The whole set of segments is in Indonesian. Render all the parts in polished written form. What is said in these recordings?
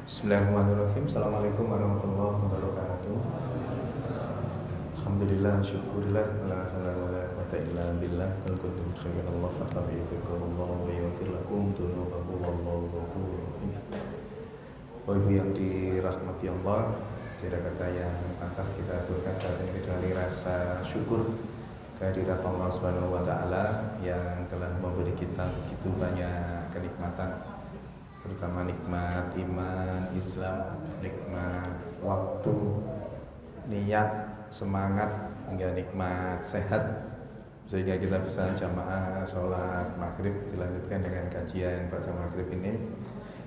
Bismillahirrahmanirrahim. Assalamualaikum warahmatullahi wabarakatuh. Alhamdulillah, syukurillah, la haula wala quwwata illa billah. Qul kuntum khairan Allah fattabi'ukum Allah wa yaghfir lakum dzunubakum wallahu ghafurur rahim. Bapak Ibu yang dirahmati Allah, tidak kata yang pantas kita aturkan saat ini kecuali rasa syukur kehadirat Allah Subhanahu wa taala yang telah memberi kita begitu banyak kenikmatan, terutama nikmat iman, Islam, nikmat waktu, niat, semangat, hingga nikmat sehat, sehingga kita bisa jamaah sholat maghrib dilanjutkan dengan kajian baca maghrib ini.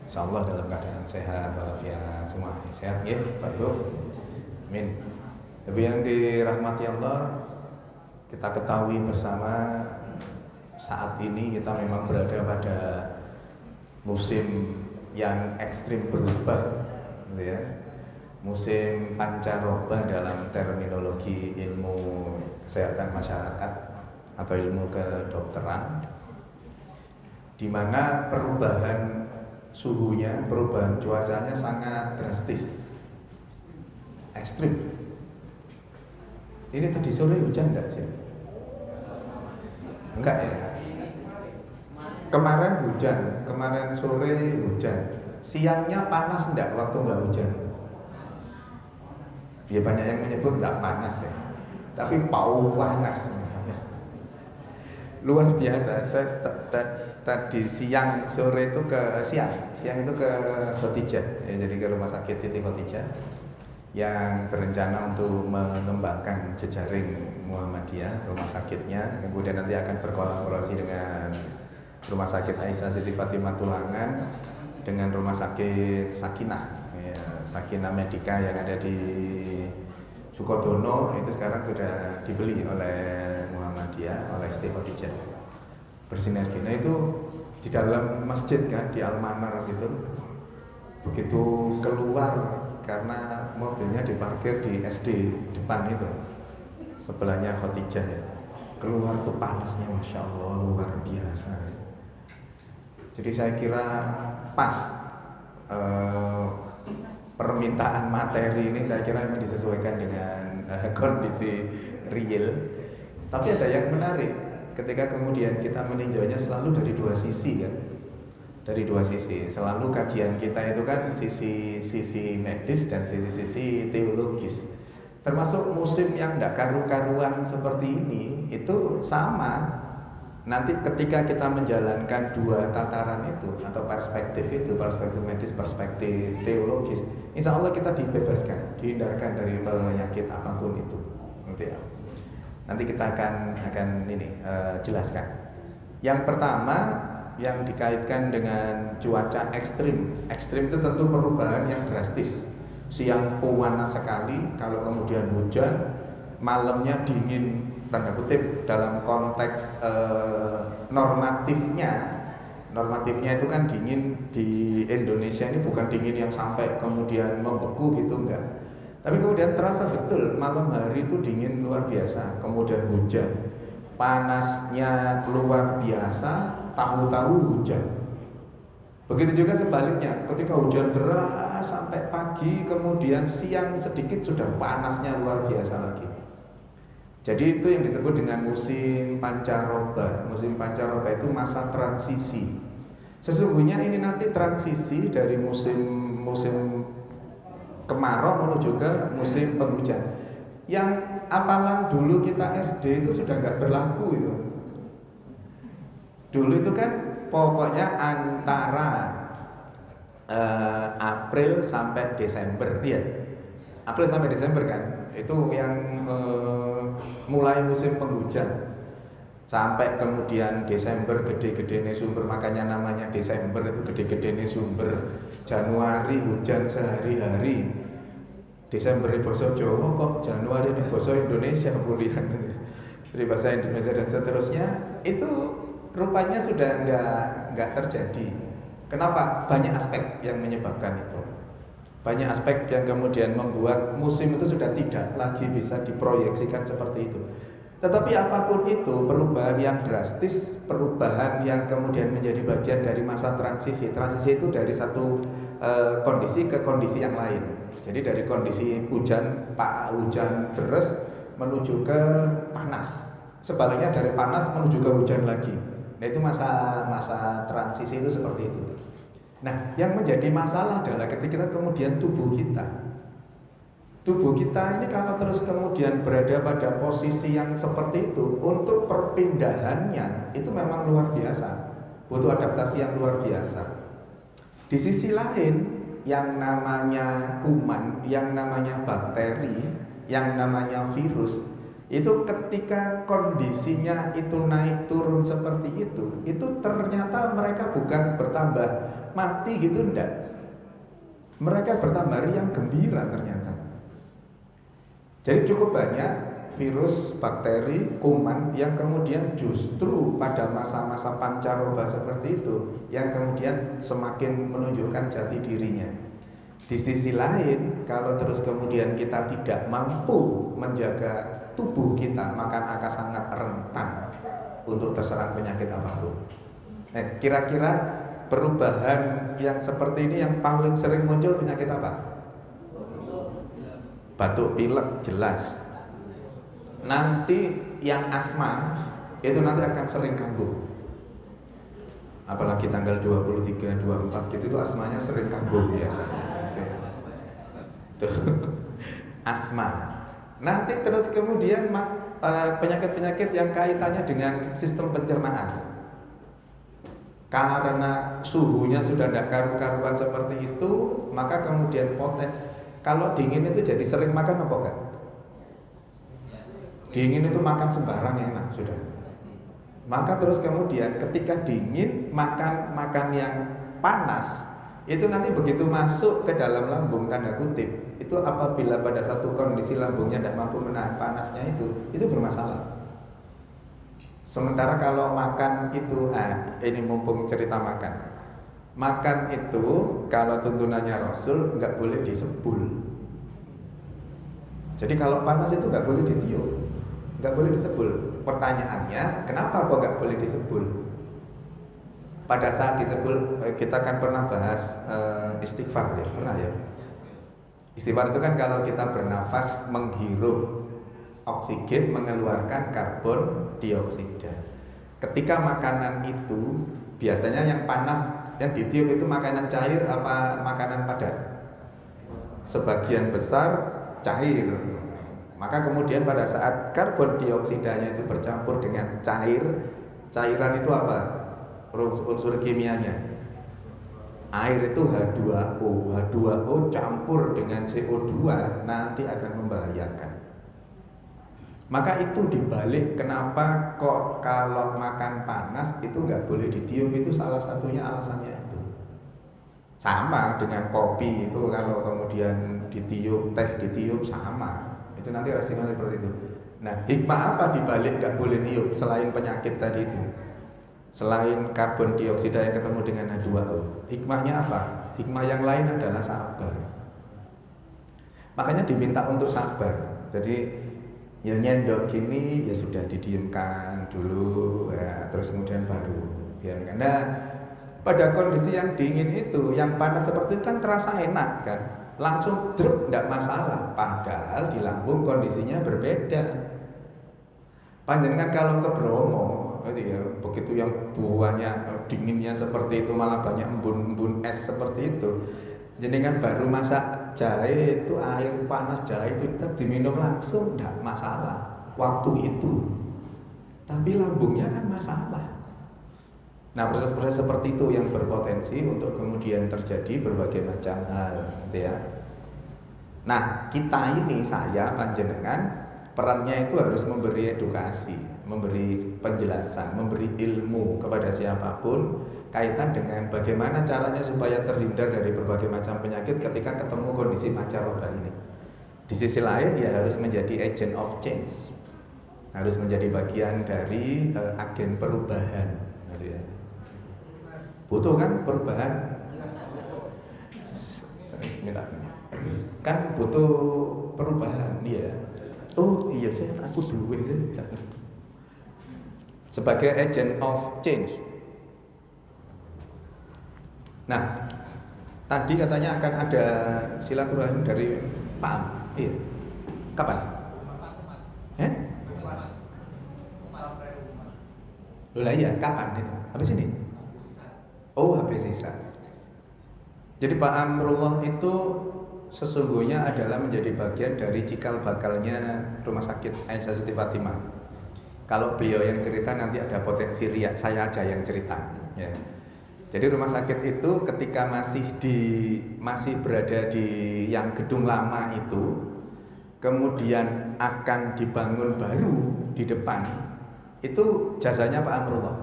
Insyaallah dalam keadaan sehat walafiat semua. Sehat ya Pak Ibu. Amin. Ibu yang dirahmati Allah, kita ketahui bersama saat ini kita memang berada pada musim yang ekstrim berubah, gitu ya. Musim pancaroba dalam terminologi ilmu kesehatan masyarakat atau ilmu kedokteran, di mana perubahan suhunya, perubahan cuacanya sangat drastis, ekstrim. Ini tadi sore hujan enggak sih? Enggak ya? Kemarin hujan, kemarin sore hujan. Siangnya panas enggak waktu enggak hujan? Ya banyak yang menyebut enggak panas ya, tapi panas. Luar biasa. Saya tadi siang sore itu ke siang itu ke Khotijah, ya, jadi ke rumah sakit Siti Khotijah yang berencana untuk mengembangkan jejaring Muhammadiyah rumah sakitnya, kemudian nanti akan berkolaborasi dengan Rumah Sakit Aisyah Siti Fatimah Tulangan dengan Rumah Sakit Sakinah, ya, Sakinah Medika yang ada di Sukodono, itu sekarang sudah dibeli oleh Muhammadiyah, oleh Siti Khotijah, bersinergi. Nah itu di dalam masjid kan, di Al-Manar situ, begitu keluar karena mobilnya diparkir di SD depan itu, sebelahnya Khotijah ya, keluar tuh panasnya Masya Allah luar biasa. Jadi saya kira pas permintaan materi ini saya kira memang disesuaikan dengan kondisi real. Tapi ada yang menarik ketika kemudian kita meninjaunya selalu dari dua sisi kan, dari dua sisi. Selalu kajian kita itu kan sisi medis dan sisi teologis. Termasuk musim yang tidak karu-karuan seperti ini itu sama. Nanti ketika kita menjalankan dua tataran itu atau perspektif itu, perspektif medis, perspektif teologis, insya Allah kita dibebaskan, dihindarkan dari penyakit apapun itu. Nanti kita akan jelaskan. Yang pertama yang dikaitkan dengan cuaca ekstrim. Ekstrim itu tentu perubahan yang drastis. Siang panas sekali, kalau kemudian hujan, malamnya dingin, tanda kutip, dalam konteks normatifnya itu kan dingin di Indonesia ini bukan dingin yang sampai kemudian membeku gitu, enggak. Tapi kemudian terasa betul malam hari itu dingin luar biasa, kemudian hujan, panasnya luar biasa, tahu-tahu hujan. Begitu juga sebaliknya, ketika hujan deras sampai pagi, kemudian siang sedikit sudah panasnya luar biasa lagi. Jadi itu yang disebut dengan musim pancaroba. Musim pancaroba itu masa transisi. Sesungguhnya ini nanti transisi dari musim kemarau menuju ke musim penghujan. Yang apalan dulu kita SD itu sudah nggak berlaku itu. Dulu itu kan pokoknya antara April sampai Desember, ya. April sampai Desember kan, itu yang mulai musim penghujan sampai kemudian Desember gede-gede nih sumber, makanya namanya Desember itu gede-gede nih sumber. Januari hujan sehari-hari, Desember ini bahasa Jawa kok, Januari ini bahasa Indonesia bulian, dari bahasa Indonesia dan seterusnya. Itu rupanya sudah nggak terjadi. Kenapa? Banyak aspek yang menyebabkan itu. Banyak aspek yang kemudian membuat musim itu sudah tidak lagi bisa diproyeksikan seperti itu. Tetapi apapun itu, perubahan yang drastis, perubahan yang kemudian menjadi bagian dari masa transisi. Transisi itu dari satu kondisi ke kondisi yang lain. Jadi dari kondisi hujan deras menuju ke panas. Sebaliknya dari panas menuju ke hujan lagi. Nah itu masa transisi itu seperti itu. Nah yang menjadi masalah adalah ketika kemudian tubuh kita ini kalau terus kemudian berada pada posisi yang seperti itu, untuk perpindahannya itu memang luar biasa, butuh adaptasi yang luar biasa. Di sisi lain, yang namanya kuman, yang namanya bakteri, yang namanya virus, itu ketika kondisinya itu naik turun seperti itu ternyata mereka bukan bertambah mati gitu, enggak. Mereka bertambah riang gembira ternyata. Jadi cukup banyak virus, bakteri, kuman yang kemudian justru pada masa-masa pancaroba seperti itu yang kemudian semakin menunjukkan jati dirinya. Di sisi lain, kalau terus kemudian kita tidak mampu menjaga tubuh kita, maka akan sangat rentan untuk terserang penyakit apapun. Kira-kira perubahan yang seperti ini yang paling sering muncul penyakit apa? Batuk pilek jelas. Nanti yang asma itu nanti akan sering kambuh. Apalagi tanggal 23, 24 gitu itu asmanya sering kambuh biasanya. Tuh. Asma. Nanti terus kemudian penyakit-penyakit yang kaitannya dengan sistem pencernaan. Karena suhunya sudah tidak karu-karuan seperti itu, maka kemudian kalau dingin itu jadi sering makan apa enggak? Dingin itu makan sembarang enak sudah. Maka terus kemudian ketika dingin makan yang panas, itu nanti begitu masuk ke dalam lambung tanda kutip, itu apabila pada satu kondisi lambungnya tidak mampu menahan panasnya itu bermasalah. Sementara kalau makan itu, ini mumpung cerita makan. Makan itu kalau tuntunannya Rasul nggak boleh disebul. Jadi kalau panas itu nggak boleh ditiup, nggak boleh disebul. Pertanyaannya, kenapa kok nggak boleh disebul? Pada saat disebul, kita kan pernah bahas istighfar ya, pernah ya. Istighfar itu kan kalau kita bernafas menghirup oksigen, mengeluarkan karbon dioksida. Ketika makanan itu biasanya yang panas, yang ditiup itu makanan cair apa makanan padat? Sebagian besar cair. Maka kemudian pada saat karbon dioksidanya itu bercampur dengan cairan itu apa? Unsur kimianya. Air itu H2O. H2O campur dengan CO2 nanti akan membahayakan. Maka itu dibalik kenapa kok kalau makan panas itu nggak boleh ditiup, itu salah satunya alasannya itu. Sama dengan kopi itu kalau kemudian ditiup, teh ditiup sama, itu nanti resikonya seperti itu. Nah hikmah apa dibalik nggak boleh niup selain penyakit tadi itu? Selain karbon dioksida yang ketemu dengan H2O, hikmahnya apa? Hikmah yang lain adalah sabar. Makanya diminta untuk sabar. Jadi ya nyendok gini ya sudah didiamkan dulu ya, terus kemudian baru diamkan. Nah pada kondisi yang dingin itu, yang panas seperti itu kan terasa enak kan, langsung drop tidak masalah. Padahal di lambung kondisinya berbeda. Panjenengan kalau ke Bromo itu ya, begitu yang buahnya dinginnya seperti itu malah banyak embun-embun es seperti itu. Jenengan baru masak jahe itu, air panas jahe itu tetap diminum langsung tidak masalah waktu itu, tapi lambungnya kan masalah. Nah proses-proses seperti itu yang berpotensi untuk kemudian terjadi berbagai macam hal gitu ya. Nah kita ini, saya panjenengan, perannya itu harus memberi edukasi, memberi penjelasan, memberi ilmu kepada siapapun kaitan dengan bagaimana caranya supaya terhindar dari berbagai macam penyakit ketika ketemu kondisi pancaroba ini. Di sisi lain ya harus menjadi agent of change, harus menjadi bagian dari agen perubahan gitu ya. Butuh kan perubahan? Kan butuh perubahan ya. Oh iya, aku dulu sebagai agent of change. Nah, Tadi katanya akan ada silaturahim dari Pak Am. Iya. Kapan? Loh lah iya, kapan itu? Habis ini? Oh, habis sisa. Jadi Pak Amrullah itu sesungguhnya adalah menjadi bagian dari cikal bakalnya Rumah Sakit Aisyah Siti Fatimah. Kalau beliau yang cerita nanti ada potensi riak, saya aja yang cerita. Ya. Jadi rumah sakit itu ketika masih berada di yang gedung lama itu, kemudian akan dibangun baru di depan, itu jasanya Pak Amrullah.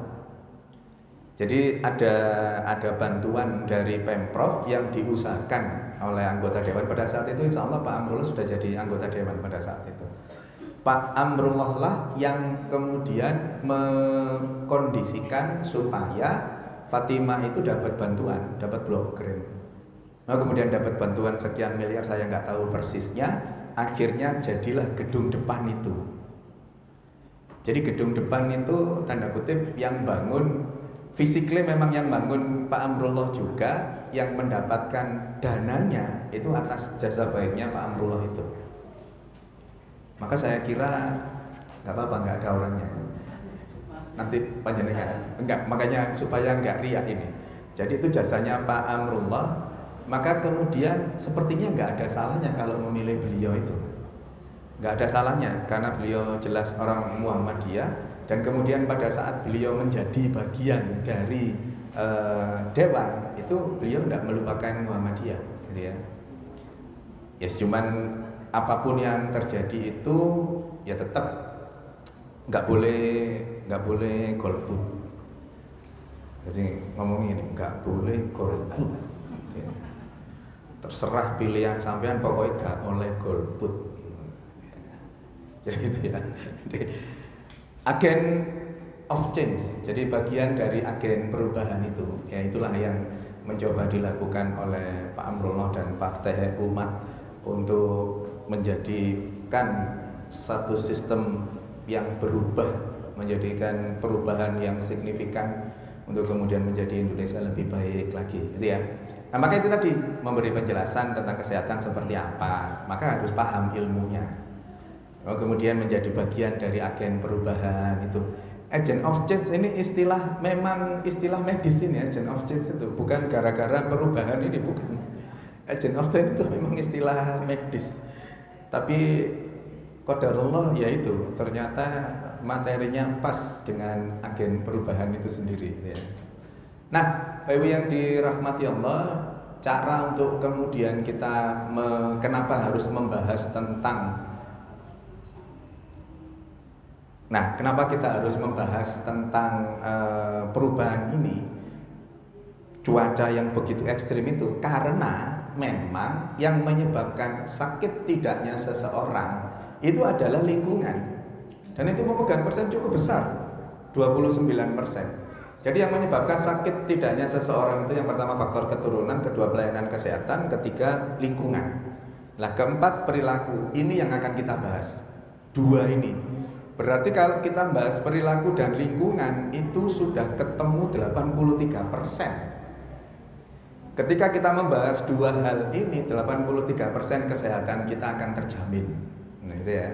Jadi ada bantuan dari Pemprov yang diusahakan oleh anggota dewan pada saat itu. Insya Allah Pak Amrullah sudah jadi anggota dewan pada saat itu. Pak Amrullah lah yang kemudian mengkondisikan supaya Fatimah itu dapat bantuan, dapat blok grant. Nah, kemudian dapat bantuan sekian miliar, saya nggak tahu persisnya. Akhirnya jadilah gedung depan itu. Jadi gedung depan itu tanda kutip yang bangun, physically memang yang bangun Pak Amrullah juga, yang mendapatkan dananya itu atas jasa baiknya Pak Amrullah itu. Maka saya kira nggak apa-apa, nggak ada orangnya. Nanti panjenengan enggak, makanya supaya enggak riak ini. Jadi itu jasanya Pak Amrullah. Maka kemudian sepertinya enggak ada salahnya kalau memilih beliau itu. Enggak ada salahnya karena beliau jelas orang Muhammadiyah, dan kemudian pada saat beliau menjadi bagian dari dewan itu beliau enggak melupakan Muhammadiyah, gitu ya. Yes, cuman apapun yang terjadi itu ya tetap nggak boleh golput. Jadi ngomong ini nggak boleh golput. Terserah pilihan sampean, pokoknya nggak oleh golput. Jadi gitu ya. Jadi, agen of change. Jadi bagian dari agen perubahan itu, ya itulah yang mencoba dilakukan oleh Pak Amrullah dan Partai Umat untuk menjadikan satu sistem yang berubah, menjadikan perubahan yang signifikan untuk kemudian menjadi Indonesia lebih baik lagi, gitu ya. Nah, maka itu tadi memberi penjelasan tentang kesehatan seperti apa, maka harus paham ilmunya. Kemudian menjadi bagian dari agen perubahan itu. Agent of change ini istilah, memang istilah medis ini. Agent of change itu bukan gara-gara perubahan ini, bukan. Agent of change itu memang istilah medis. Tapi qadarullah yaitu ternyata materinya pas dengan agen perubahan itu sendiri, ya. Nah, Bapak yang dirahmati Allah, cara untuk kemudian kita kenapa harus membahas tentang kenapa kita harus membahas tentang perubahan ini, cuaca yang begitu ekstrim itu, karena memang yang menyebabkan sakit tidaknya seseorang itu adalah lingkungan, dan itu memegang persen cukup besar, 29%. Jadi yang menyebabkan sakit tidaknya seseorang itu yang pertama faktor keturunan, kedua pelayanan kesehatan, ketiga lingkungan. Nah, keempat perilaku. Ini yang akan kita bahas. Dua ini. Berarti kalau kita bahas perilaku dan lingkungan itu sudah ketemu 83%. Ketika kita membahas dua hal ini, 83% kesehatan kita akan terjamin. Nah, itu ya.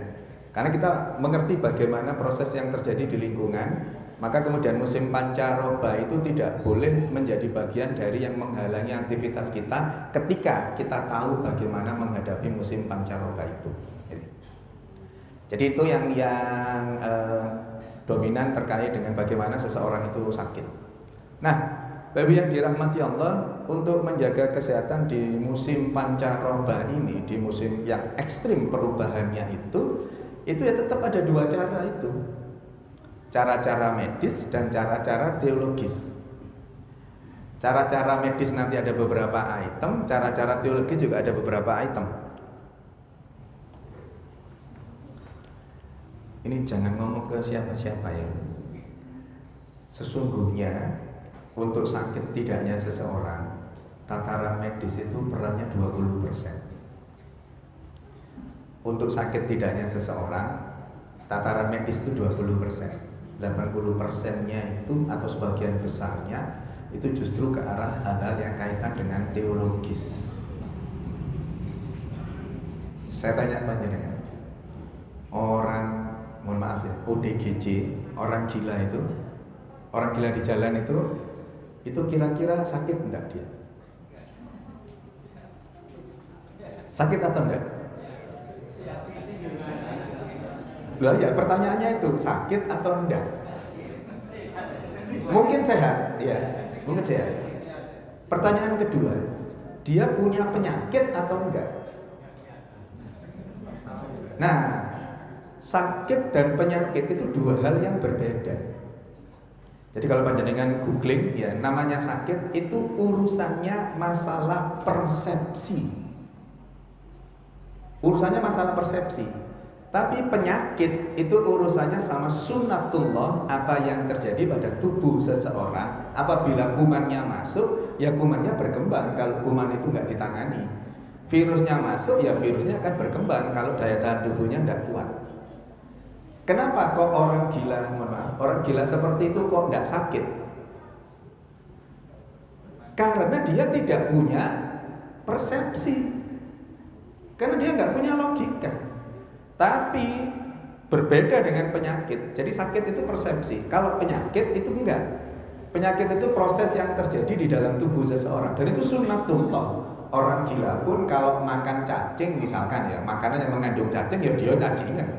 Karena kita mengerti bagaimana proses yang terjadi di lingkungan, maka kemudian musim pancaroba itu tidak boleh menjadi bagian dari yang menghalangi aktivitas kita ketika kita tahu bagaimana menghadapi musim pancaroba itu. Jadi itu yang dominan terkait dengan bagaimana seseorang itu sakit. Nah, Bapak yang dirahmati Allah, untuk menjaga kesehatan di musim pancaroba ini, di musim yang ekstrim perubahannya itu ya tetap ada dua cara itu. Cara-cara medis dan cara-cara teologis. Cara-cara medis nanti ada beberapa item, cara-cara teologis juga ada beberapa item. Ini jangan ngomong ke siapa-siapa ya. Sesungguhnya untuk sakit tidaknya seseorang, tataran medis itu perannya 20%. Untuk sakit tidaknya seseorang, tataran medis itu 20%. 80%-nya itu atau sebagian besarnya itu justru ke arah hal-hal yang kaitan dengan teologis. Saya tanya panjenengan, orang, mohon maaf ya, ODGJ, orang gila itu, orang gila di jalan itu kira-kira sakit enggak dia? Sakit atau enggak? Lah ya, pertanyaannya itu sakit atau enggak? Mungkin sehat, ya, mungkin sehat. Pertanyaan kedua, dia punya penyakit atau enggak? Nah, sakit dan penyakit itu dua hal yang berbeda. Jadi kalau panjenengan googling ya, namanya sakit itu urusannya masalah persepsi. Urusannya masalah persepsi. Tapi penyakit itu urusannya sama sunnatullah, apa yang terjadi pada tubuh seseorang. Apabila kumannya masuk, ya kumannya berkembang kalau kuman itu nggak ditangani. Virusnya masuk, ya virusnya akan berkembang kalau daya tahan tubuhnya tidak kuat. Kenapa kok orang gila, mohon maaf, orang gila seperti itu kok tidak sakit? Karena dia tidak punya persepsi. Karena dia nggak punya logika. Tapi berbeda dengan penyakit. Jadi sakit itu persepsi. Kalau penyakit itu enggak. Penyakit itu proses yang terjadi di dalam tubuh seseorang. Dan itu sunnatullah. Orang gila pun kalau makan cacing misalkan ya, makanan yang mengandung cacing ya dia cacingan.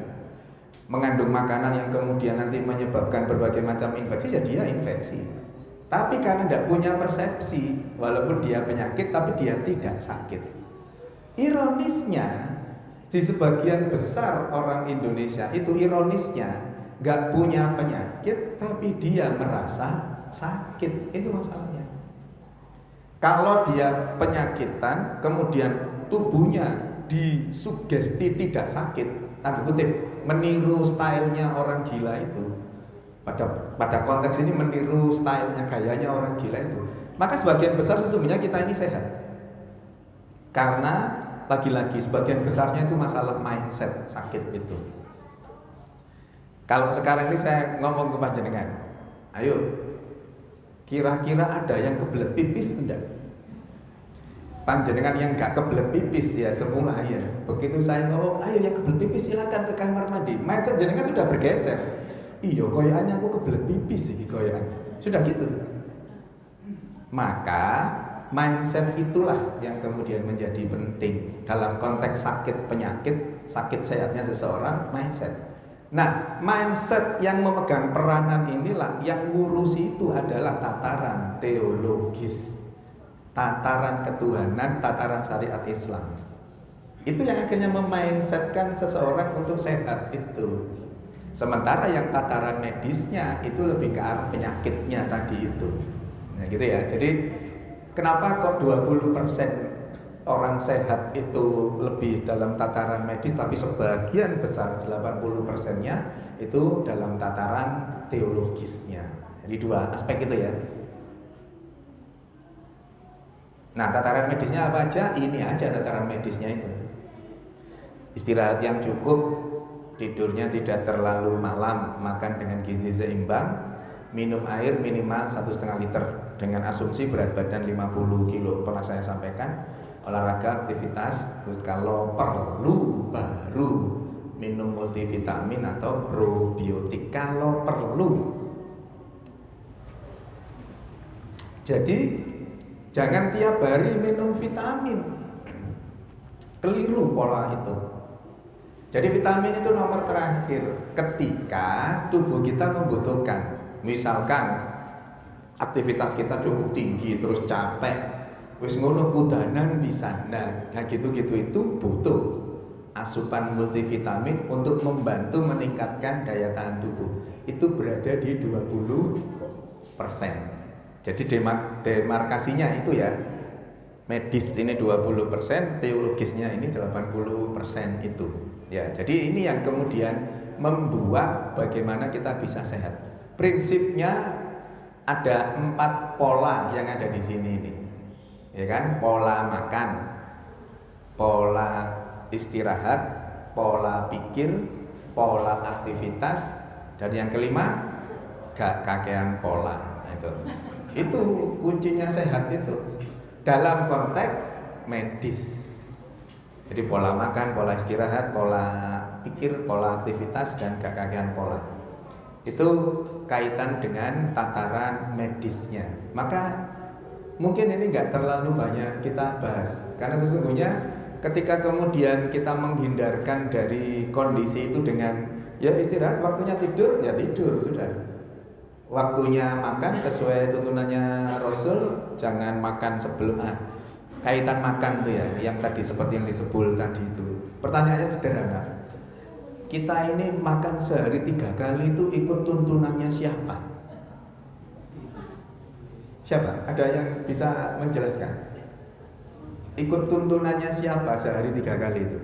Mengandung makanan yang kemudian nanti menyebabkan berbagai macam infeksi ya dia infeksi. Tapi karena tidak punya persepsi, walaupun dia penyakit tapi dia tidak sakit. Ironisnya di sebagian besar orang Indonesia itu ironisnya nggak punya penyakit tapi dia merasa sakit. Itu masalahnya. Kalau dia penyakitan kemudian tubuhnya disugesti tidak sakit, tanda kutip meniru stylenya orang gila itu, pada konteks ini meniru stylenya, gayanya orang gila itu, maka sebagian besar sesungguhnya kita ini sehat. Karena lagi-lagi sebagian besarnya itu masalah mindset sakit itu. Kalau sekarang ini saya ngomong ke panjenengan, ayo kira-kira ada yang kebelet pipis enggak? Panjenengan yang gak kebelet pipis ya semua ya. Begitu saya ngomong, ayo yang kebelet pipis silakan ke kamar mandi. Mindset jenengan sudah bergeser. Iya, koyokannya aku kebelet pipis sih koyokan. Sudah gitu. Maka mindset itulah yang kemudian menjadi penting dalam konteks sakit penyakit, sakit sehatnya seseorang, mindset. Nah, mindset yang memegang peranan inilah yang ngurusi itu adalah tataran teologis, tataran ketuhanan, tataran syariat Islam. Itu yang akhirnya memindsetkan seseorang untuk sehat itu. Sementara yang tataran medisnya itu lebih ke arah penyakitnya tadi itu. Nah gitu ya. Jadi kenapa kok 20% orang sehat itu lebih dalam tataran medis, tapi sebagian besar 80%-nya itu dalam tataran teologisnya. Jadi dua aspek itu ya. Nah, tataran medisnya apa aja? Ini aja tataran medisnya itu. Istirahat yang cukup, tidurnya tidak terlalu malam, makan dengan gizi seimbang, minum air minimal 1,5 liter dengan asumsi berat badan 50 kilo. Pernah saya sampaikan, olahraga, aktivitas, terus kalau perlu baru minum multivitamin atau probiotik kalau perlu. Jadi jangan tiap hari minum vitamin. Keliru pola itu. Jadi vitamin itu nomor terakhir ketika tubuh kita membutuhkan. Misalkan aktivitas kita cukup tinggi terus capek, wis ngono kudanan di sana. Nah gitu-gitu itu butuh asupan multivitamin untuk membantu meningkatkan daya tahan tubuh. Itu berada di 20%. Jadi demarkasinya itu ya, medis ini 20%, teologisnya ini 80% itu. Ya, jadi ini yang kemudian membuat bagaimana kita bisa sehat. Prinsipnya ada 4 pola yang ada di sini ini. Ya kan? Pola makan, pola istirahat, pola pikir, pola aktivitas, dan yang kelima gak kakean pola. Nah, itu. Itu kuncinya sehat itu dalam konteks medis. Jadi pola makan, pola istirahat, pola pikir, pola aktivitas, dan kekakian pola itu kaitan dengan tataran medisnya. Maka mungkin ini nggak terlalu banyak kita bahas, karena sesungguhnya ketika kemudian kita menghindarkan dari kondisi itu dengan ya istirahat, waktunya tidur ya tidur sudah, waktunya makan sesuai tuntunannya Rasul, jangan makan sebelum kaitan makan tuh ya, yang tadi seperti yang disebut tadi itu. Pertanyaannya sederhana, kita ini makan sehari 3 kali itu ikut tuntunannya siapa? Siapa? Ada yang bisa menjelaskan? Ikut tuntunannya siapa sehari 3 kali itu?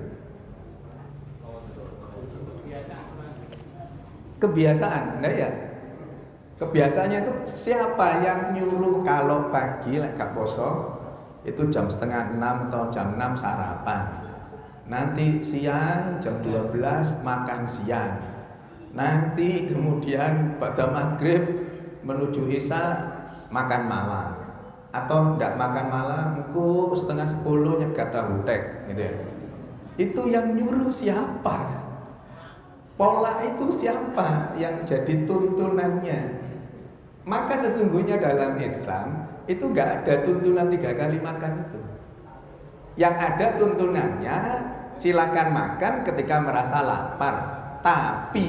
Kebiasaan, enggak ya? Kebiasaannya itu siapa yang nyuruh kalau pagi gak poso itu jam 5:30 atau jam 6 sarapan, nanti siang jam 12 makan siang, nanti kemudian pada maghrib menuju isya makan malam, atau tidak makan malam ku 9:30 nyegat tahu tek gitu ya. Itu yang nyuruh siapa? Pola itu siapa yang jadi tuntunannya? Maka sesungguhnya dalam Islam itu nggak ada tuntunan 3 kali makan itu. Yang ada tuntunannya silakan makan ketika merasa lapar, tapi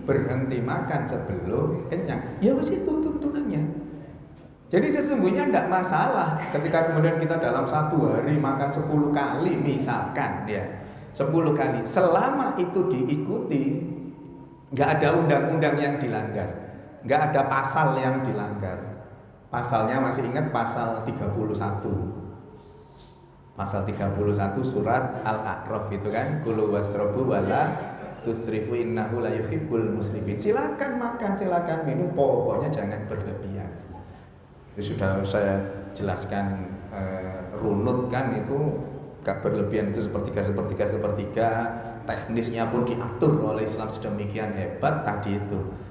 berhenti makan sebelum kenyang. Ya wis itu tuntunannya. Jadi sesungguhnya tidak masalah ketika kemudian kita dalam 1 hari makan 10 kali misalkan ya, 10 kali, selama itu diikuti, nggak ada undang-undang yang dilanggar, nggak ada pasal yang dilanggar. Pasalnya masih ingat pasal 31. Pasal 31 surat Al-A'raf itu kan, kulu wasrobu wala tusrifu innahu la yuhibbul musrifin. Silakan makan, silakan minum, pokoknya jangan berlebihan. Itu sudah saya jelaskan runut kan, itu gak berlebihan itu sepertiga, teknisnya pun diatur oleh Islam sedemikian hebat tadi itu.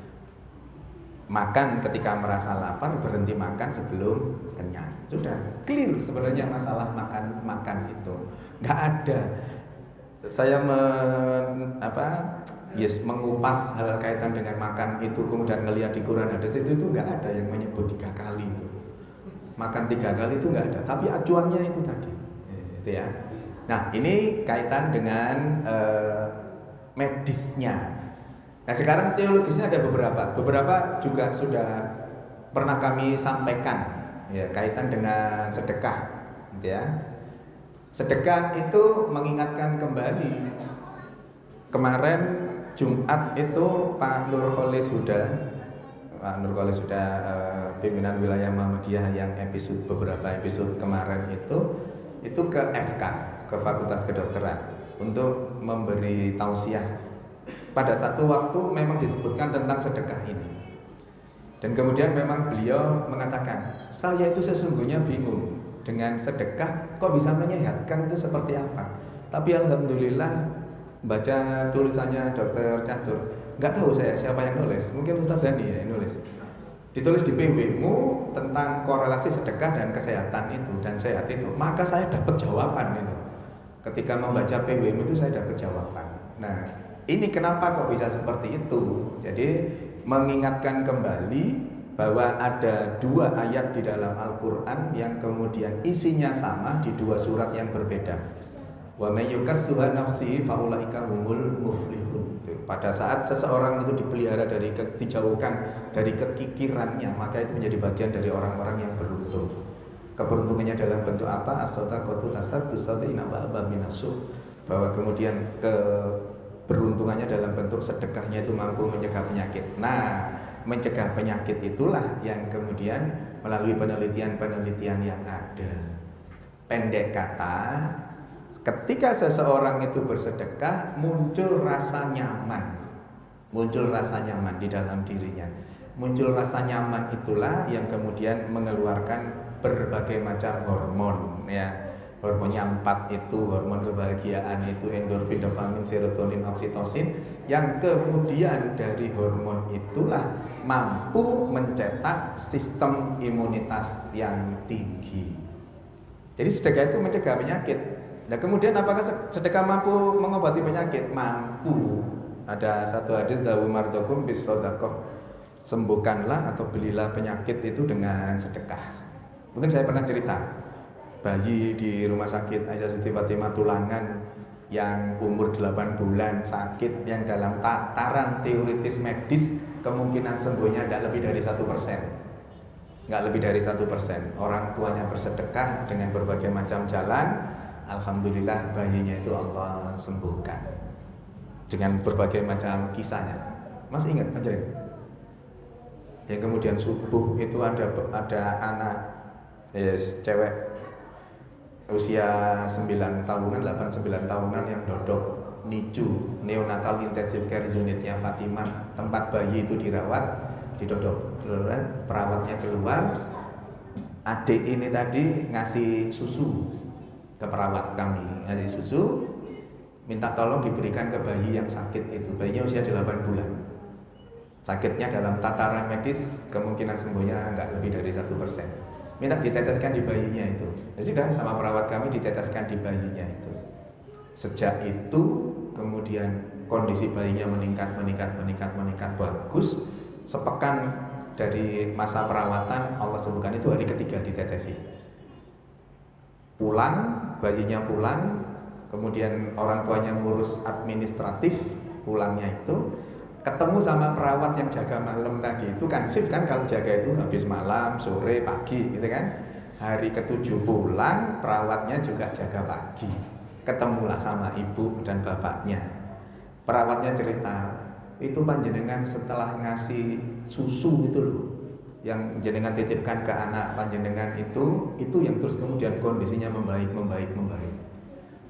Makan ketika merasa lapar, berhenti makan sebelum kenyang. Sudah clear sebenarnya masalah makan itu. Nggak ada. Saya mengupas hal kaitan dengan makan itu, kemudian ngelihat di Quran hadis itu nggak ada yang menyebut 3 kali itu. Makan 3 kali itu nggak ada. Tapi acuannya itu tadi, itu ya. Nah ini kaitan dengan medisnya. Nah sekarang teologisnya ada beberapa juga sudah pernah kami sampaikan ya, kaitan dengan sedekah gitu ya. Sedekah itu mengingatkan kembali, kemarin Jumat itu Pak Nur Kholis Huda pimpinan wilayah Muhammadiyah yang beberapa episode kemarin itu ke FK, ke Fakultas Kedokteran, untuk memberi tausiah. Pada satu waktu memang disebutkan tentang sedekah ini. Dan kemudian memang beliau mengatakan, saya itu sesungguhnya bingung dengan sedekah kok bisa menyehatkan itu seperti apa. Tapi alhamdulillah baca tulisannya Dr. Catur, nggak tahu saya siapa yang nulis, mungkin Ustaz Dhani ya yang nulis. Ditulis di PW-mu tentang korelasi sedekah dan kesehatan itu dan sehat itu. Maka saya dapat jawaban itu. Ketika membaca PW-mu itu saya dapat jawaban. Nah, ini kenapa kok bisa seperti itu? Jadi mengingatkan kembali bahwa ada 2 ayat di dalam Al-Quran yang kemudian isinya sama di 2 surat yang berbeda. Wa may yukassuha nafsihi faulaika humul muflihun. Pada saat seseorang itu dipelihara dijauhkan dari kekikirannya, maka itu menjadi bagian dari orang-orang yang beruntung. Keberuntungannya dalam bentuk apa? As-sadaqatu tasaddu sab'ina ba'ban minasur. Bahwa kemudian beruntungannya dalam bentuk sedekahnya itu mampu mencegah penyakit. Nah, mencegah penyakit itulah yang kemudian melalui penelitian-penelitian yang ada. Pendek kata, ketika seseorang itu bersedekah, muncul rasa nyaman di dalam dirinya. Muncul rasa nyaman itulah yang kemudian mengeluarkan berbagai macam hormon ya. hormonnya 4 itu, hormon kebahagiaan itu endorfin, dopamin, serotonin, oksitosin, yang kemudian dari hormon itulah mampu mencetak sistem imunitas yang tinggi. Jadi sedekah itu mencegah penyakit. Nah kemudian apakah sedekah mampu mengobati penyakit? Mampu. Ada satu hadis dawu mardokum bis sodakoh, sembuhkanlah atau belilah penyakit itu dengan sedekah. Mungkin saya pernah cerita bayi di rumah sakit Aisyah Siti Fatimah Tulangan yang umur 8 bulan sakit, yang dalam tataran teoritis medis kemungkinan sembuhnya tidak lebih dari 1%, nggak lebih dari 1%. Orang tuanya bersedekah dengan berbagai macam jalan, alhamdulillah bayinya itu Allah sembuhkan dengan berbagai macam kisahnya. Masih ingat Panjering? Yang kemudian subuh itu ada anak cewek usia 9 tahunan, 8-9 tahunan yang dodok NICU, neonatal intensive care unitnya Fatimah, tempat bayi itu dirawat, didodok. Perawatnya keluar, adik ini tadi ngasih susu ke perawat kami, ngasih susu, minta tolong diberikan ke bayi yang sakit itu. Bayinya usia 8 bulan. Sakitnya dalam tataran medis kemungkinan sembuhnya nggak lebih dari 1%. Minta diteteskan di bayinya itu. Ya sudah, sama perawat kami diteteskan di bayinya itu. Sejak itu kemudian kondisi bayinya meningkat bagus. Sepekan dari masa perawatan Allah sembuhkan, itu hari ketiga ditetesi. Pulang, bayinya pulang, kemudian orang tuanya ngurus administratif pulangnya itu, ketemu sama perawat yang jaga malam tadi. Itu kan shift kan, kalau jaga itu habis malam, sore, pagi gitu kan. Hari ke-7 pulang, perawatnya juga jaga pagi. Ketemulah sama ibu dan bapaknya. Perawatnya cerita, itu panjenengan setelah ngasih susu itu loh, yang jenengan titipkan ke anak panjenengan itu yang terus kemudian kondisinya membaik.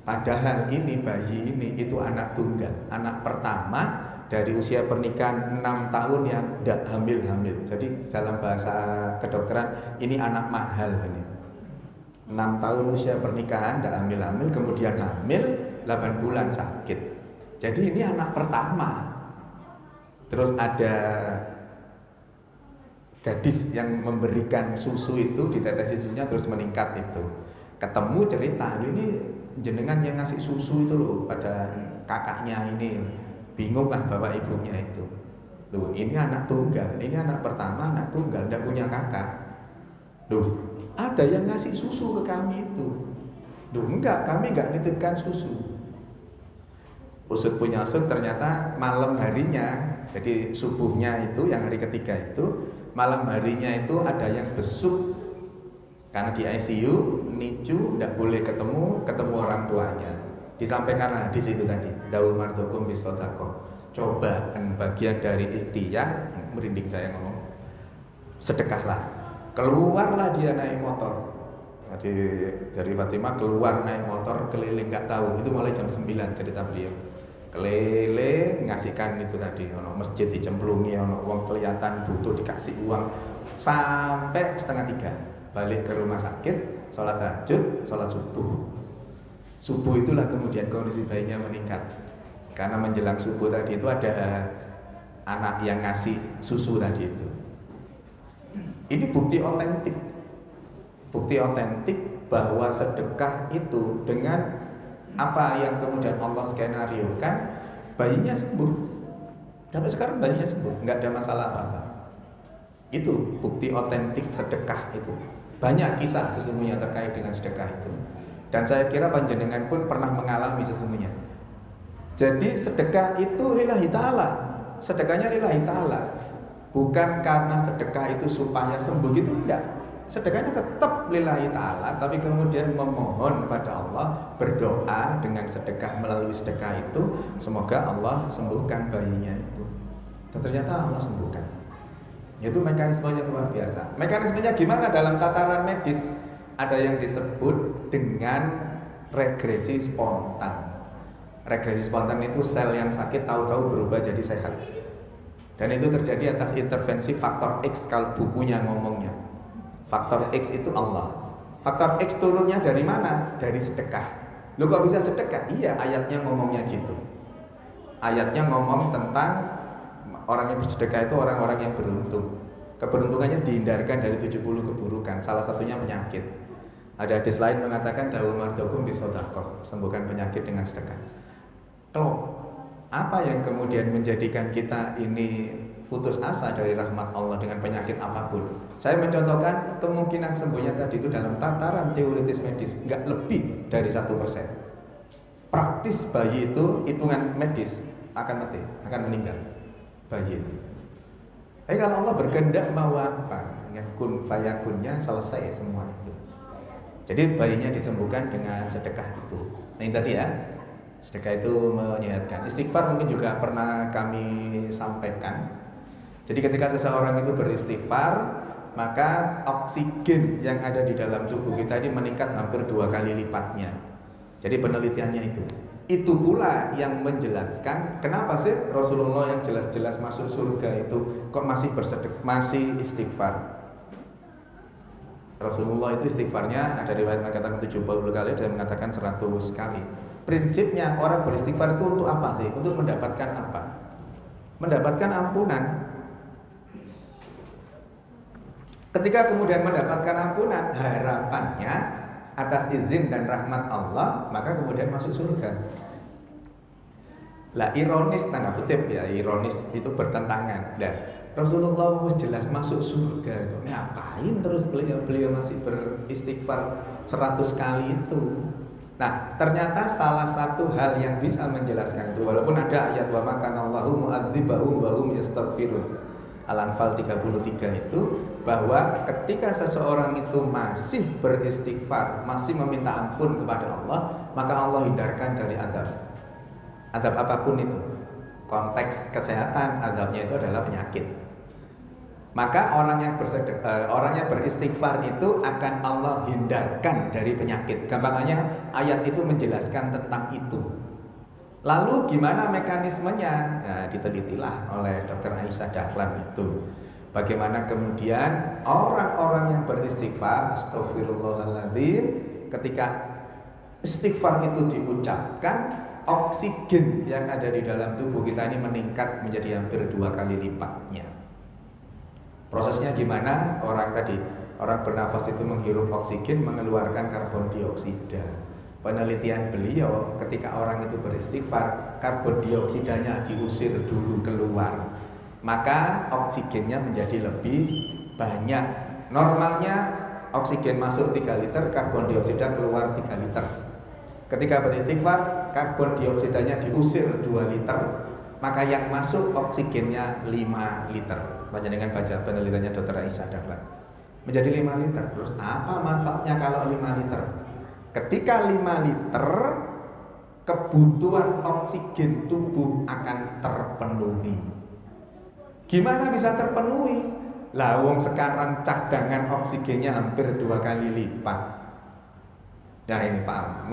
Padahal ini bayi ini itu anak tunggal, anak pertama dari usia pernikahan 6 tahun yang tidak hamil. Jadi dalam bahasa kedokteran ini anak mahal ini. 6 tahun usia pernikahan tidak hamil, kemudian hamil 8 bulan sakit. Jadi ini anak pertama. Terus ada gadis yang memberikan susu itu, ditetesi susunya terus meningkat itu. Ketemu cerita, ini jenengan yang ngasih susu itu loh pada kakaknya ini. Bingung lah bapak ibunya itu. Loh, ini anak tunggal, ini anak pertama, anak tunggal, tidak punya kakak. Loh, ada yang ngasih susu ke kami itu. Loh, enggak, kami enggak nitipkan susu. Usut punya usut, ternyata malam harinya, jadi subuhnya itu yang hari ketiga itu, malam harinya itu ada yang besuk. Karena di ICU, NICU, tidak boleh ketemu orang tuanya. Disampaikan hadis itu tadi, dawu mardokum bis sodakoh, cobaan bagian dari ikhtiar, merinding saya ngomong, sedekahlah. Keluarlah dia naik motor. Dari Fatimah keluar naik motor keliling, nggak tahu, itu mulai jam 9 cerita beliau. Keliling ngasihkan itu tadi, ono masjid dicemplungi, ono uang kelihatan butuh dikasih uang, sampai 2:30 balik ke rumah sakit, sholat tahajud, sholat subuh. Subuh itulah kemudian kondisi bayinya meningkat. Karena menjelang subuh tadi itu ada anak yang ngasih susu tadi itu. Ini bukti otentik. Bukti otentik bahwa sedekah itu dengan apa yang kemudian Allah skenariokan, bayinya sembuh. Sampai sekarang bayinya sembuh, nggak ada masalah apa-apa. Itu bukti otentik sedekah itu. Banyak kisah sesungguhnya terkait dengan sedekah itu. Dan saya kira panjenengan pun pernah mengalami sesungguhnya. Jadi sedekah itu lillahi ta'ala. Sedekahnya lillahi ta'ala. Bukan karena sedekah itu supaya sembuh gitu, enggak. Sedekahnya tetap lillahi ta'ala, tapi kemudian memohon kepada Allah, berdoa dengan sedekah, melalui sedekah itu semoga Allah sembuhkan bayinya itu. Dan ternyata Allah sembuhkan. Itu mekanismenya luar biasa. Mekanismenya gimana dalam tataran medis? Ada yang disebut dengan regresi spontan. Regresi spontan itu sel yang sakit tahu-tahu berubah jadi sehat. Dan itu terjadi atas intervensi faktor X, kalau bukunya ngomongnya. Faktor X itu Allah. Faktor X turunnya dari mana? Dari sedekah. Lu kok bisa sedekah? Iya, ayatnya ngomongnya gitu. Ayatnya ngomong tentang orang yang bersedekah itu orang-orang yang beruntung. Keberuntungannya dihindarkan dari 70 keburukan. Salah satunya penyakit. Ada hadis lain mengatakan dawu mardokum bisodaqah, sembuhkan penyakit dengan sedekah. Kalau apa yang kemudian menjadikan kita ini putus asa dari rahmat Allah dengan penyakit apapun? Saya mencontohkan kemungkinan sembuhnya tadi itu dalam tataran teoritis medis nggak lebih dari 1%. Praktis bayi itu hitungan medis akan mati, akan meninggal bayi itu. Tapi kalau Allah berkehendak mau apa? Dengan kun fayakunnya selesai semua itu. Jadi bayinya disembuhkan dengan sedekah itu. Nah ini tadi ya, sedekah itu menyehatkan. Istighfar mungkin juga pernah kami sampaikan. Jadi ketika seseorang itu beristighfar, maka oksigen yang ada di dalam tubuh kita ini meningkat hampir 2 kali lipatnya. Jadi penelitiannya itu. Itu pula yang menjelaskan kenapa sih Rasulullah yang jelas-jelas masuk surga itu kok masih masih istighfar. Rasulullah itu istighfarnya ada riwayat mengatakan 70 kali, ada yang mengatakan 100 kali. Prinsipnya orang beristighfar itu untuk apa sih? Untuk mendapatkan apa? Mendapatkan ampunan. Ketika kemudian mendapatkan ampunan, harapannya atas izin dan rahmat Allah, maka kemudian masuk surga. Lah ironis, tanda kutip ya, ironis itu bertentangan. Nah, Rasulullah harus jelas masuk surga, ngapain terus beliau masih beristighfar 100 kali itu? Nah, ternyata salah satu hal yang bisa menjelaskan itu, walaupun ada ayat wa makanallahu mu'adzibahum wa hum yastaghfirun, Al-Anfal 33 itu, bahwa ketika seseorang itu masih beristighfar, masih meminta ampun kepada Allah, maka Allah hindarkan dari azab. Azab apapun itu. Konteks kesehatan, azabnya itu adalah penyakit. Maka orang yang beristighfar itu akan Allah hindarkan dari penyakit. Gampangnya ayat itu menjelaskan tentang itu. Lalu gimana mekanismenya? Nah, ditelitilah oleh Dr. Aisyah Dahlan itu. Bagaimana kemudian orang-orang yang beristighfar, astagfirullahaladzim, ketika istighfar itu diucapkan, oksigen yang ada di dalam tubuh kita ini meningkat menjadi hampir 2 kali lipatnya. Prosesnya gimana? Orang bernafas itu menghirup oksigen, mengeluarkan karbon dioksida. Penelitian beliau ketika orang itu beristighfar, karbon dioksidanya diusir dulu keluar, maka oksigennya menjadi lebih banyak. Normalnya oksigen masuk 3 liter, karbon dioksida keluar 3 liter. Ketika beristighfar, karbon dioksidanya diusir 2 liter, maka yang masuk oksigennya 5 liter. Panjenengan baca penelitiannya Dr. Aisyah Dahlan. Menjadi 5 liter. Terus apa manfaatnya kalau 5 liter? Ketika 5 liter, kebutuhan oksigen tubuh akan terpenuhi. Gimana bisa terpenuhi? Lah wong sekarang cadangan oksigennya hampir 2 kali lipat. Ya ini paham.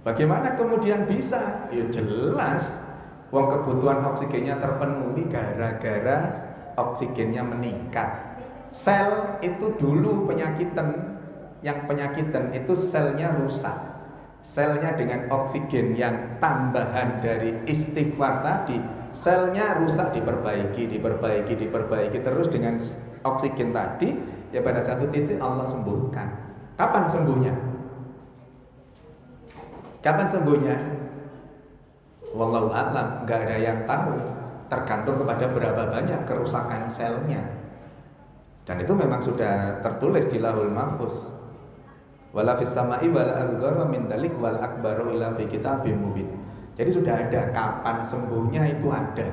Bagaimana kemudian bisa? Ya jelas, wong kebutuhan oksigennya terpenuhi gara-gara oksigennya meningkat. Sel itu dulu penyakitan, yang penyakitan itu selnya rusak. Selnya dengan oksigen yang tambahan dari istighfar tadi, selnya rusak diperbaiki terus dengan oksigen tadi, ya pada satu titik Allah sembuhkan. Kapan sembuhnya? Kapan sembuhnya? Wallahu a'lam, nggak ada yang tahu. Tergantung kepada berapa banyak kerusakan selnya. Dan itu memang sudah tertulis di Lauhul Mahfuz. Wala fis sama'i wal azghara min dalik wal akbaru ila fi kitabim mubin. Jadi sudah ada kapan sembuhnya, itu ada.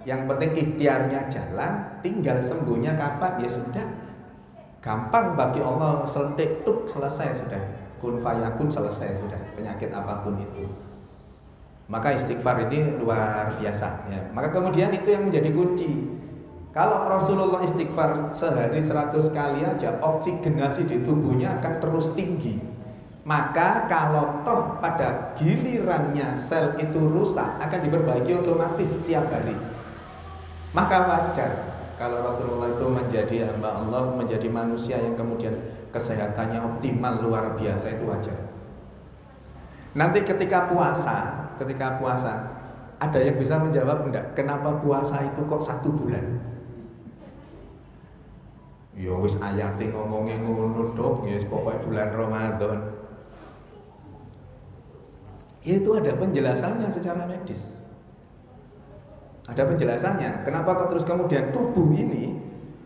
Yang penting ikhtiarnya jalan, tinggal sembuhnya kapan ya sudah. Gampang bagi Allah, selentik tuk selesai sudah. Kun fayakun selesai sudah, penyakit apapun itu. Maka istighfar ini luar biasa ya. Maka kemudian itu yang menjadi kunci. Kalau Rasulullah istighfar sehari 100 kali aja, oksigenasi di tubuhnya akan terus tinggi. Maka kalau toh pada gilirannya sel itu rusak, akan diperbaiki otomatis setiap hari. Maka wajar kalau Rasulullah itu menjadi hamba Allah, menjadi manusia yang kemudian kesehatannya optimal luar biasa, itu wajar. Nanti ketika puasa ada yang bisa menjawab enggak? Kenapa puasa itu kok 1 bulan? Ya wis ayate ngomongnya ngono dok, ya pokoknya bulan Ramadan. Itu ada penjelasannya secara medis. Ada penjelasannya. Kenapa kok terus kemudian tubuh ini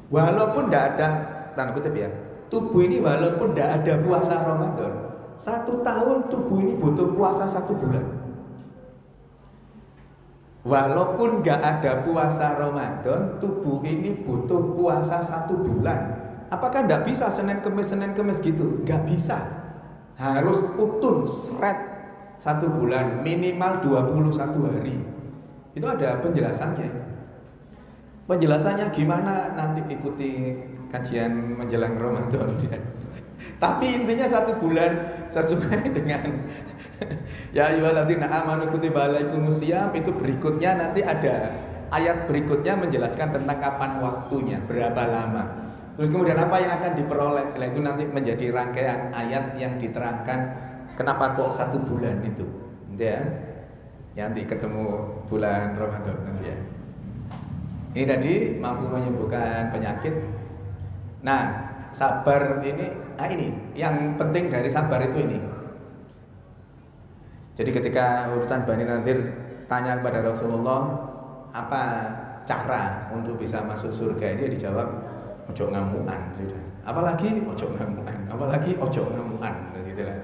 walaupun tidak ada, tanda kutip ya, tubuh ini walaupun tidak ada puasa Ramadan, 1 tahun tubuh ini butuh puasa 1 bulan. Walaupun nggak ada puasa Ramadan, tubuh ini butuh puasa 1 bulan. Apakah nggak bisa Senin Kemis gitu? Nggak bisa. Harus utun, seret 1 bulan, minimal 21 hari. Itu ada penjelasannya. Penjelasannya gimana? Nanti ikuti kajian menjelang Ramadan. Tapi intinya 1 bulan sesuai dengan ya ayyuhalladzina amanu kutiba alaikumusiyam, itu berikutnya nanti ada ayat berikutnya menjelaskan tentang kapan waktunya, berapa lama. Terus kemudian apa yang akan diperoleh. Nah, itu nanti menjadi rangkaian ayat yang diterangkan kenapa kok 1 bulan itu. Ya. Nanti ketemu bulan Ramadan nanti ya. Ini tadi mampu menyembuhkan penyakit. Nah, sabar ini yang penting dari sabar itu ini. Jadi ketika urusan Bani Nadir tanya kepada Rasulullah apa cara untuk bisa masuk surga, dia dijawab ojo ngamukan sudah. Apalagi ojo ngamukan gitu lah.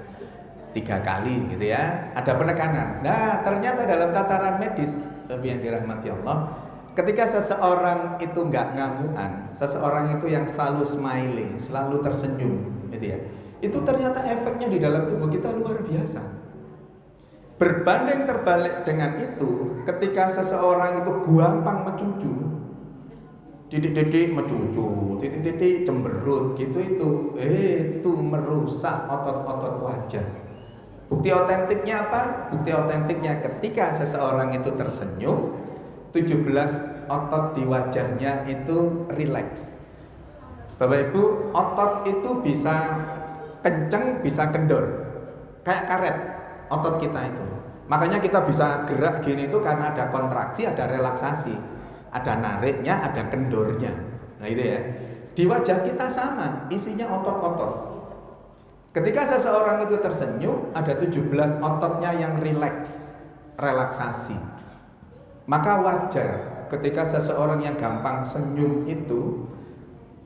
3 kali gitu ya. Ada penekanan. Nah, ternyata dalam tataran medis yang dirahmati Allah, ketika seseorang itu nggak ngamukan, seseorang itu yang selalu smiley, selalu tersenyum, gitu ya, itu ternyata efeknya di dalam tubuh kita luar biasa. Berbanding terbalik dengan itu, ketika seseorang itu gampang mencucu, titik-titik mencucu, titik-titik cemberut, gitu itu merusak otot-otot wajah. Bukti otentiknya apa? Bukti otentiknya ketika seseorang itu tersenyum, 17 otot di wajahnya itu rileks. Bapak Ibu, otot itu bisa kenceng, bisa kendor. Kayak karet otot kita itu. Makanya kita bisa gerak gini itu karena ada kontraksi, ada relaksasi. Ada nariknya, ada kendornya. Nah itu ya. Di wajah kita sama, isinya otot-otot. Ketika seseorang itu tersenyum, ada 17 ototnya yang rileks, relaksasi. Maka wajar ketika seseorang yang gampang senyum itu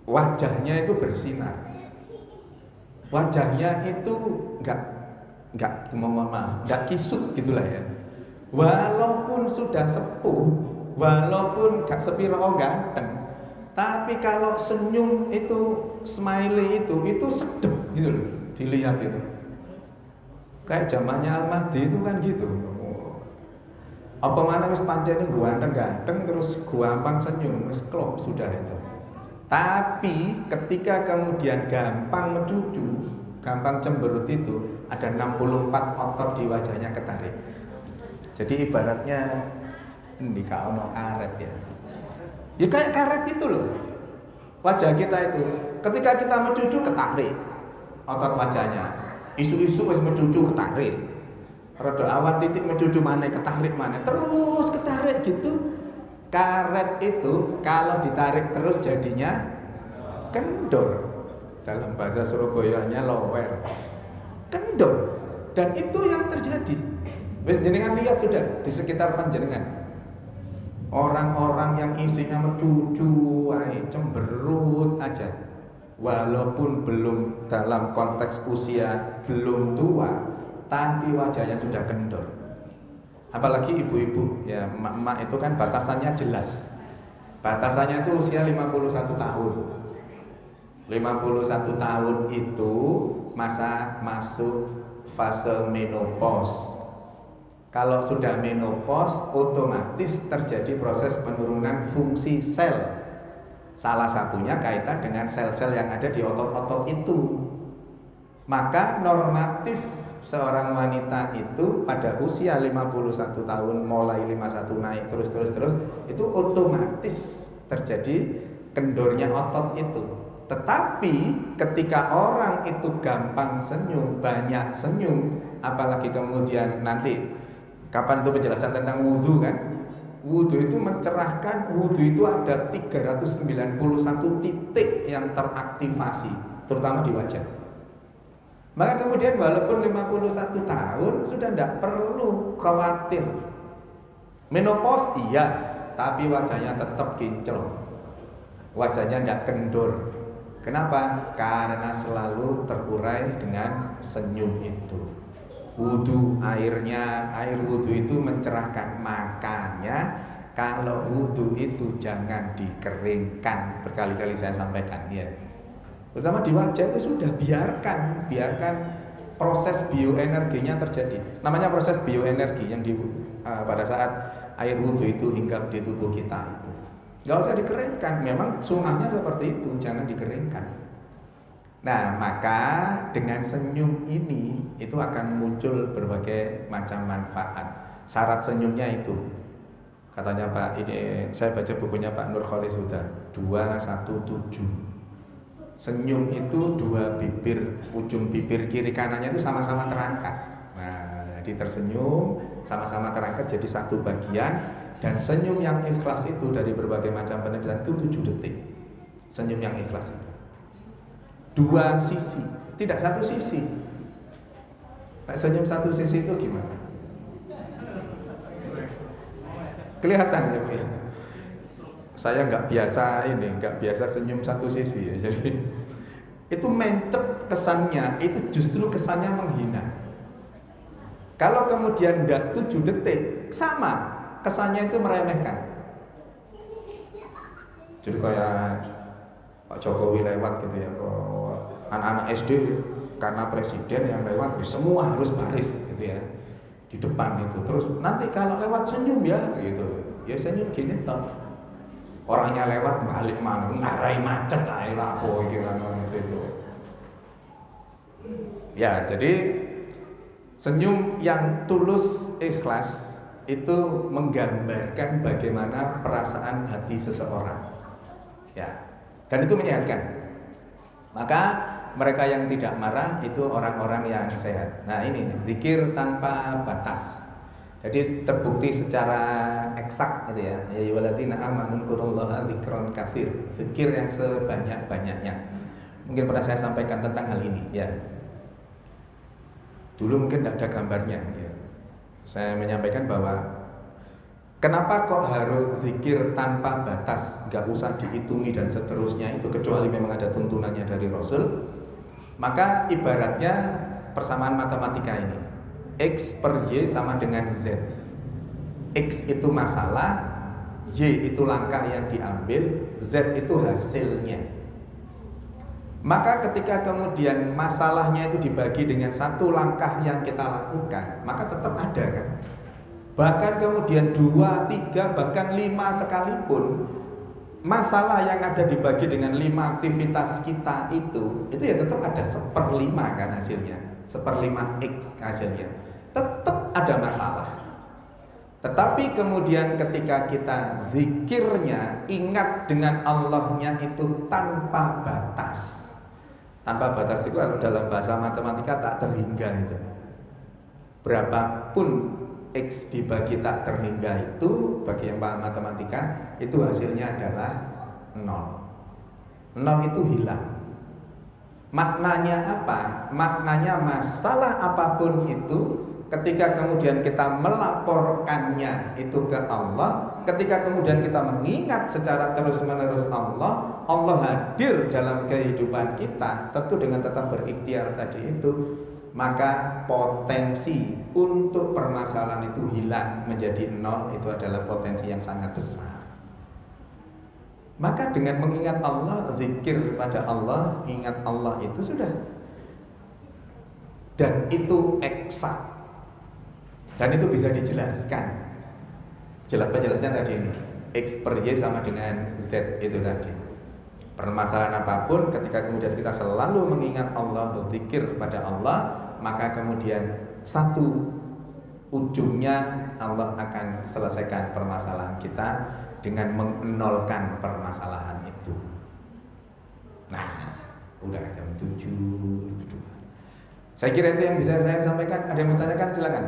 wajahnya itu bersinar. Wajahnya itu enggak kisut gitulah ya. Walaupun sudah sepuh, walaupun gak sepiro ganteng, tapi kalau senyum itu, smiley itu sedep gitu loh, dilihat itu. Kayak zamannya Al-Mahdi itu kan gitu. Apa mana wis pancene ganteng terus gampang senyum, wis klop sudah itu. Tapi ketika kemudian gampang mencucu, gampang cemberut itu, ada 64 otot di wajahnya ketarik. Jadi ibaratnya di kaono karet ya. Ya kayak karet itu loh. Wajah kita itu ketika kita mencucu ketarik otot wajahnya. Isu-isu wis mencucu ketarik. Rada awan titik mencucu mana ketarik mana, terus ketarik gitu. Karet itu kalau ditarik terus jadinya kendor. Dalam bahasa Surabayanya lower. Kendor. Dan itu yang terjadi. Wis jenengan lihat sudah di sekitar panjenengan. Orang-orang yang isinya mencucu, cemberut aja. Walaupun belum dalam konteks usia belum tua, tapi wajahnya sudah kendor. Apalagi ibu-ibu, ya emak-emak itu kan batasannya jelas. Batasannya itu usia 51 tahun. 51 tahun itu masa masuk fase menopause. Kalau sudah menopause, otomatis terjadi proses penurunan fungsi sel. Salah satunya kaitan dengan sel-sel yang ada di otot-otot itu. Maka normatif seorang wanita itu pada usia 51 tahun mulai 51 naik terus itu otomatis terjadi kendornya otot itu. Tetapi ketika orang itu gampang senyum, banyak senyum, apalagi kemudian nanti kapan itu penjelasan tentang wudhu kan? Wudhu itu mencerahkan, wudhu itu ada 391 titik yang teraktivasi, terutama di wajah. Maka kemudian walaupun 51 tahun sudah tidak perlu khawatir. Menopause iya, tapi wajahnya tetap kinclong. Wajahnya tidak kendor. Kenapa? Karena selalu terurai dengan senyum itu. Wudhu air wudhu itu mencerahkan. Makanya kalau wudhu itu jangan dikeringkan. Berkali-kali saya sampaikan ya. Terutama di wajah itu sudah biarkan proses bioenerginya terjadi. Namanya proses bioenergi yang pada saat air wudhu itu hinggap di tubuh kita itu. Gak usah dikeringkan, memang sunnahnya seperti itu, jangan dikeringkan. Nah, maka dengan senyum ini itu akan muncul berbagai macam manfaat. Syarat senyumnya itu, katanya Pak, ini saya baca bukunya Pak Nur Kholis sudah 217. Senyum itu dua bibir, ujung bibir kiri kanannya itu sama-sama terangkat. Nah, jadi tersenyum sama-sama terangkat jadi satu bagian. Dan senyum yang ikhlas itu dari berbagai macam penelitian itu 7 detik. Senyum yang ikhlas itu dua sisi, tidak satu sisi. Nah, senyum satu sisi itu gimana? Kelihatan ya Bu ya? Saya nggak biasa senyum satu sisi ya. Jadi itu mencep kesannya, itu justru kesannya menghina. Kalau kemudian tidak 7 detik, sama kesannya itu meremehkan. Jadi kayak Pak Jokowi lewat gitu ya, anak-anak SD karena presiden yang lewat semua harus baris gitu ya di depan itu. Terus nanti kalau lewat senyum ya gitu, ya senyum gini toh. Orangnya lewat balik mana, ngarai macet ae lapo iki gitu itu. Ya, jadi senyum yang tulus ikhlas itu menggambarkan bagaimana perasaan hati seseorang. Ya. Dan itu menyehatkan. Maka mereka yang tidak marah itu orang-orang yang sehat. Nah, ini zikir tanpa batas. Jadi terbukti secara eksak gitu ya. Ya ayyuhalladzina amanu dzkurullaha dzikran katsir. Zikir yang sebanyak-banyaknya. Mungkin pernah saya sampaikan tentang hal ini, ya. Dulu mungkin tidak ada gambarnya, ya. Saya menyampaikan bahwa kenapa kok harus zikir tanpa batas, gak usah dihitungi dan seterusnya itu kecuali memang ada tuntunannya dari Rasul. Maka ibaratnya persamaan matematika ini, X per Y sama dengan Z. X itu masalah, Y itu langkah yang diambil, Z itu hasilnya. Maka ketika kemudian masalahnya itu dibagi dengan satu langkah yang kita lakukan, maka tetap ada kan. Bahkan kemudian 2, 3, bahkan 5 sekalipun, masalah yang ada dibagi dengan 5 aktivitas kita itu ya tetap ada 1/5 kan hasilnya, 1/5 X hasilnya. Tetap ada masalah. Tetapi kemudian ketika kita zikirnya ingat dengan Allahnya itu tanpa batas. Tanpa batas itu dalam bahasa matematika tak terhingga itu. Berapapun X dibagi tak terhingga itu bagi yang paham matematika itu hasilnya adalah 0. 0 itu hilang. Maknanya apa? Maknanya masalah apapun itu ketika kemudian kita melaporkannya itu ke Allah, ketika kemudian kita mengingat secara terus-menerus Allah, Allah hadir dalam kehidupan kita, tentu dengan tetap berikhtiar tadi itu, maka potensi untuk permasalahan itu hilang menjadi 0 itu adalah potensi yang sangat besar. Maka dengan mengingat Allah, zikir pada Allah, ingat Allah itu sudah, dan itu eksak. Dan itu bisa dijelaskan. Penjelasnya tadi ini, X per Y sama dengan Z itu tadi. Permasalahan apapun ketika kemudian kita selalu mengingat Allah, berzikir pada Allah, maka kemudian satu ujungnya Allah akan selesaikan permasalahan kita dengan menolkan permasalahan itu. Nah, udah jam 7. Saya kira itu yang bisa saya sampaikan. Ada yang mau tanyakan? Silakan.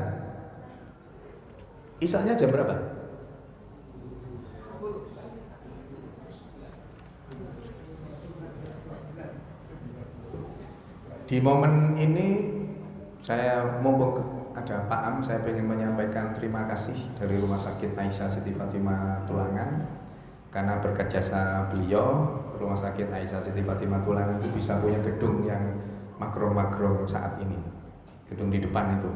Isanya jam berapa? Di momen ini saya mumpung ada Pak Am, saya ingin menyampaikan terima kasih dari Rumah Sakit Aisyah Siti Fatimah Tulangan, karena berkat jasa beliau Rumah Sakit Aisyah Siti Fatimah Tulangan itu bisa punya gedung yang makro-makro saat ini. Gedung di depan itu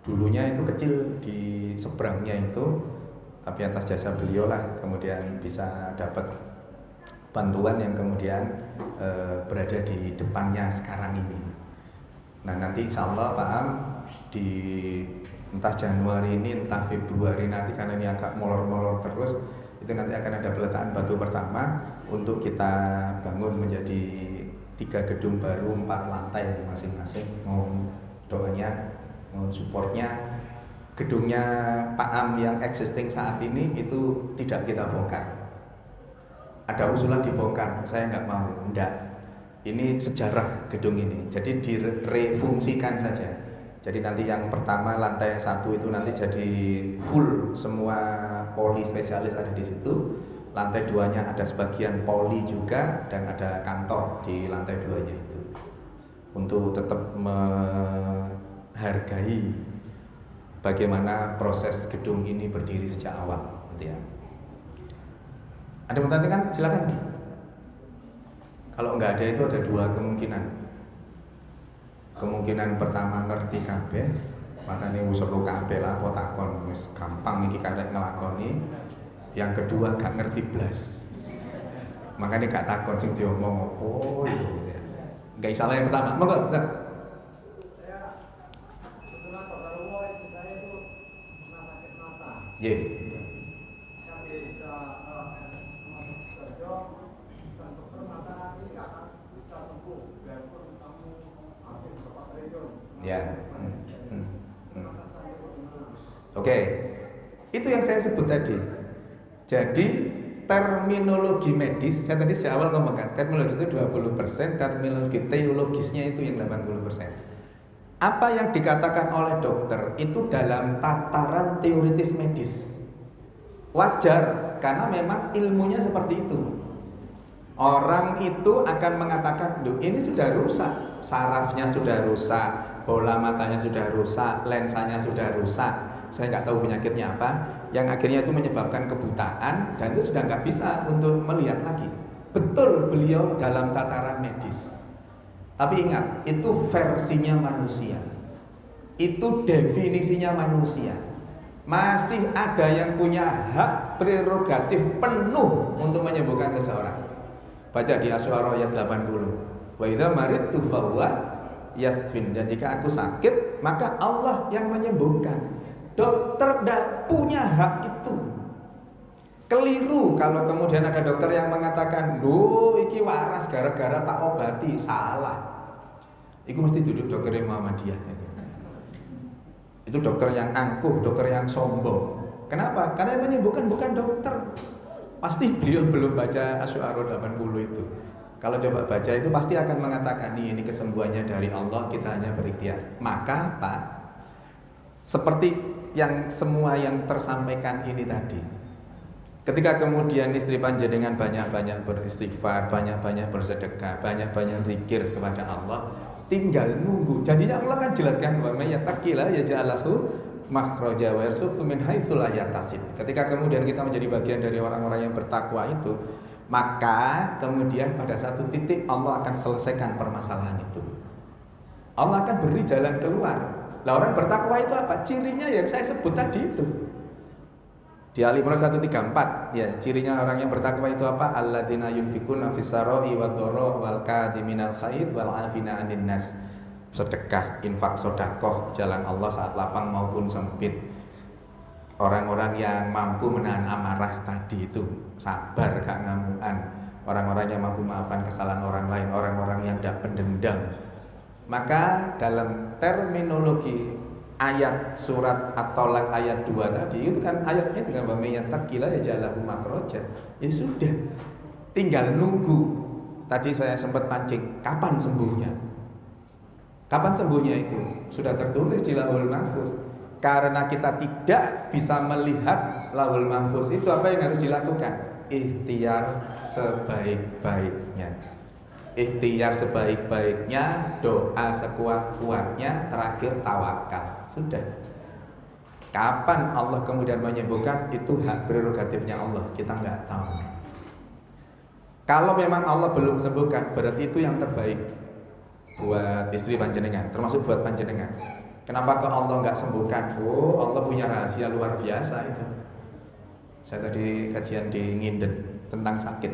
dulunya itu kecil di seberangnya itu, tapi atas jasa beliau lah kemudian bisa dapat bantuan yang kemudian berada di depannya sekarang ini. Nah, nanti insya Allah Pak Am di entah Januari ini entah Februari nanti, karena ini agak molor-molor terus, itu nanti akan ada peletakan batu pertama untuk kita bangun menjadi 3 gedung baru 4 lantai masing-masing. Mohon doanya, mohon supportnya. Gedungnya Pak Am yang existing saat ini itu tidak kita bongkar. Ada usulan dibongkar, saya nggak mau, enggak. Ini sejarah gedung ini, jadi direfungsikan saja. Jadi nanti yang pertama lantai 1 itu nanti jadi full semua poli spesialis ada di situ. Lantai 2-nya ada sebagian poli juga dan ada kantor di lantai 2-nya itu. Untuk tetap menghargai bagaimana proses gedung ini berdiri sejak awal, gitu ya. Ada pertanyaan kan? Silakan. Kalau nggak ada itu ada 2 kemungkinan. Kemungkinan pertama ngerti kabeh, makanya seru kabeh lah apa takon wis gampang iki karek ngelakoni. Yang kedua gak ngerti blas. Makanya gak takon sing diomong opo gitu ya. Enggak salah yang pertama. Monggo, Ustaz. Saya kebetulan kalau istri saya itu pernah sakit mata. Nggih. Saya sudah masuk sejauh dan dokter mata ini akan bisa sembuh biarpun kamu hampir berapa triliun. Ya. Oke. Itu yang saya sebut tadi. Jadi terminologi medis, saya tadi di awal ngomongkan terminologi itu 20%, terminologi teologisnya itu yang 80%. Apa yang dikatakan oleh dokter itu dalam tataran teoritis medis. Wajar, karena memang ilmunya seperti itu. Orang itu akan mengatakan, "Duh, ini sudah rusak, sarafnya sudah rusak, bola matanya sudah rusak, lensanya sudah rusak. Saya nggak tahu penyakitnya apa." Yang akhirnya itu menyebabkan kebutaan dan itu sudah nggak bisa untuk melihat lagi. Betul beliau dalam tataran medis. Tapi ingat, itu versinya manusia. Itu definisinya manusia. Masih ada yang punya hak prerogatif penuh untuk menyembuhkan seseorang. Baca di Asy-Syu'ara ayat 80. Wa idza maridtu fahuwa yasfin. Dan jika aku sakit, maka Allah yang menyembuhkan. Dokter tidak punya hak itu. Keliru kalau kemudian ada dokter yang mengatakan, "Duh, iki waras gara-gara tak obati." Salah. Itu mesti duduk dokter Muhammadiyah itu. Itu dokter yang angkuh, dokter yang sombong. Kenapa? Karena yang menyembuhkan bukan dokter. Pasti beliau belum baca Asy-Syu'ara 80 itu. Kalau coba baca itu pasti akan mengatakan, ini kesembuhannya dari Allah, kita hanya berikhtiar. Maka apa? Seperti yang semua yang tersampaikan ini tadi. Ketika kemudian istri panjenengan banyak-banyak beristighfar, banyak-banyak bersedekah, banyak-banyak zikir kepada Allah, tinggal nunggu. Jadinya Allah kan jelaskan, wa may yattaqillah yaj'al lahu makhraja wa yarzuqhu min haitsu la yahtasib. Ketika kemudian kita menjadi bagian dari orang-orang yang bertakwa itu, maka kemudian pada satu titik Allah akan selesaikan permasalahan itu. Allah akan beri jalan keluar. Lah orang bertakwa itu apa? Cirinya yang saya sebut tadi itu. Di Ali Imran 134, ya, cirinya orang yang bertakwa itu apa? Alladzina yunfikuna fis-sarai wad-dharra wal kadhiminal ghaidh wal 'afina 'anil nas. Sedekah, infak, sedekah jalan Allah saat lapang maupun sempit. Orang-orang yang mampu menahan amarah tadi itu, sabar, gak ngamuan. Orang-orang yang mampu maafkan kesalahan orang lain, orang-orang yang tidak pendendam. Maka dalam terminologi ayat surat At-Tolak ayat 2 tadi itu kan ayatnya dengan wa may yattaqilla yaj'al lahu makhraja. Ya sudah, tinggal nunggu. Tadi saya sempat pancing, kapan sembuhnya? Kapan sembuhnya itu? Sudah tertulis di Lauhul Mahfuz. Karena kita tidak bisa melihat Lauhul Mahfuz, itu apa yang harus dilakukan? Ikhtiar sebaik-baiknya. Ikhtiar sebaik-baiknya, doa sekuat-kuatnya, terakhir tawakal. Sudah. Kapan Allah kemudian menyembuhkan, itu hak prerogatifnya Allah, kita nggak tahu. Kalau memang Allah belum sembuhkan, berarti itu yang terbaik buat istri panjenengan, termasuk buat panjenengan. Kenapa kok Allah nggak sembuhkan? Oh, Allah punya rahasia luar biasa itu. Saya tadi kajian di Nginden tentang sakit,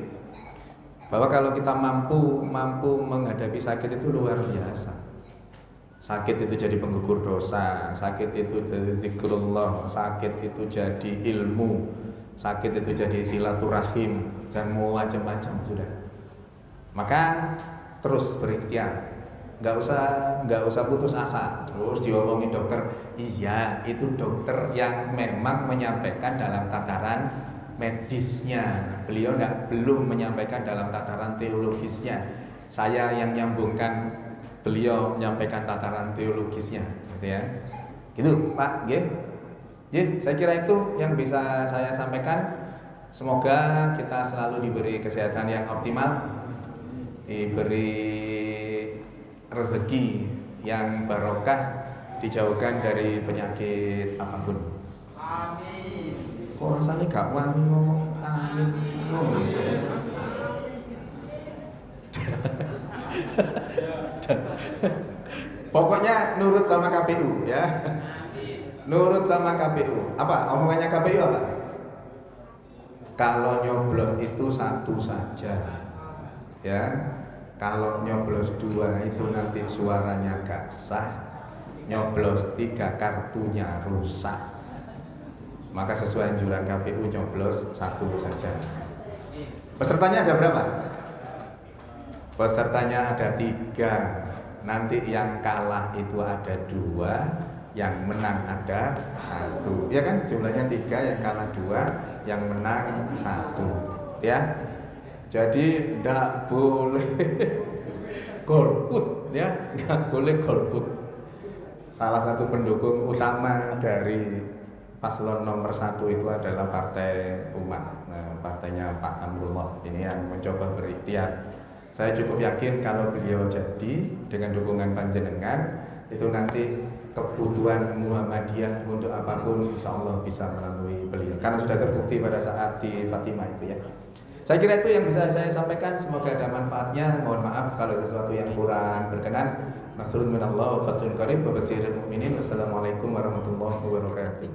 bahwa kalau kita mampu menghadapi sakit itu luar biasa. Sakit itu jadi penggugur dosa, sakit itu jadi zikrullah, sakit itu jadi ilmu, sakit itu jadi silaturahim, dan macam-macam sudah. Maka terus berikhtiar, nggak usah putus asa. Terus diomongin dokter, iya itu dokter yang memang menyampaikan dalam tataran medisnya, beliau belum menyampaikan dalam tataran teologisnya. Saya yang nyambungkan, beliau menyampaikan tataran teologisnya, gitu ya. Gitu, Pak, nggih. Saya kira itu yang bisa saya sampaikan. Semoga kita selalu diberi kesehatan yang optimal, diberi rezeki yang barokah, dijauhkan dari penyakit apapun. Amin. Kok rasanya gak wani ngomong amin? Pokoknya nurut sama KPU ya. Nurut sama KPU. Apa omongannya KPU apa? Kalau nyoblos itu satu saja, ya. Kalau nyoblos 2 itu nanti suaranya gak sah. Nyoblos 3 kartunya rusak. Maka sesuai anjuran KPU nyoblos 1 saja. Pesertanya ada berapa? Pesertanya ada 3. Nanti yang kalah itu ada 2, yang menang ada 1. Ya kan, jumlahnya 3, yang kalah 2, yang menang 1. Ya. Jadi tidak boleh golput, ya, nggak boleh golput. Salah satu pendukung utama dari paslon nomor 1 itu adalah Partai Umat. Nah, partainya Pak Amrullah ini yang mencoba berikhtiar. Saya cukup yakin kalau beliau jadi dengan dukungan panjenengan, itu nanti kebutuhan Muhammadiyah untuk apapun insya Allah bisa melalui beliau. Karena sudah terbukti pada saat di Fatimah itu ya. Saya kira itu yang bisa saya sampaikan. Semoga ada manfaatnya. Mohon maaf kalau sesuatu yang kurang berkenan. Nasrun minallah wa fathun qarib wa basyiril mu'minin. Wassalamualaikum warahmatullahi wabarakatuh.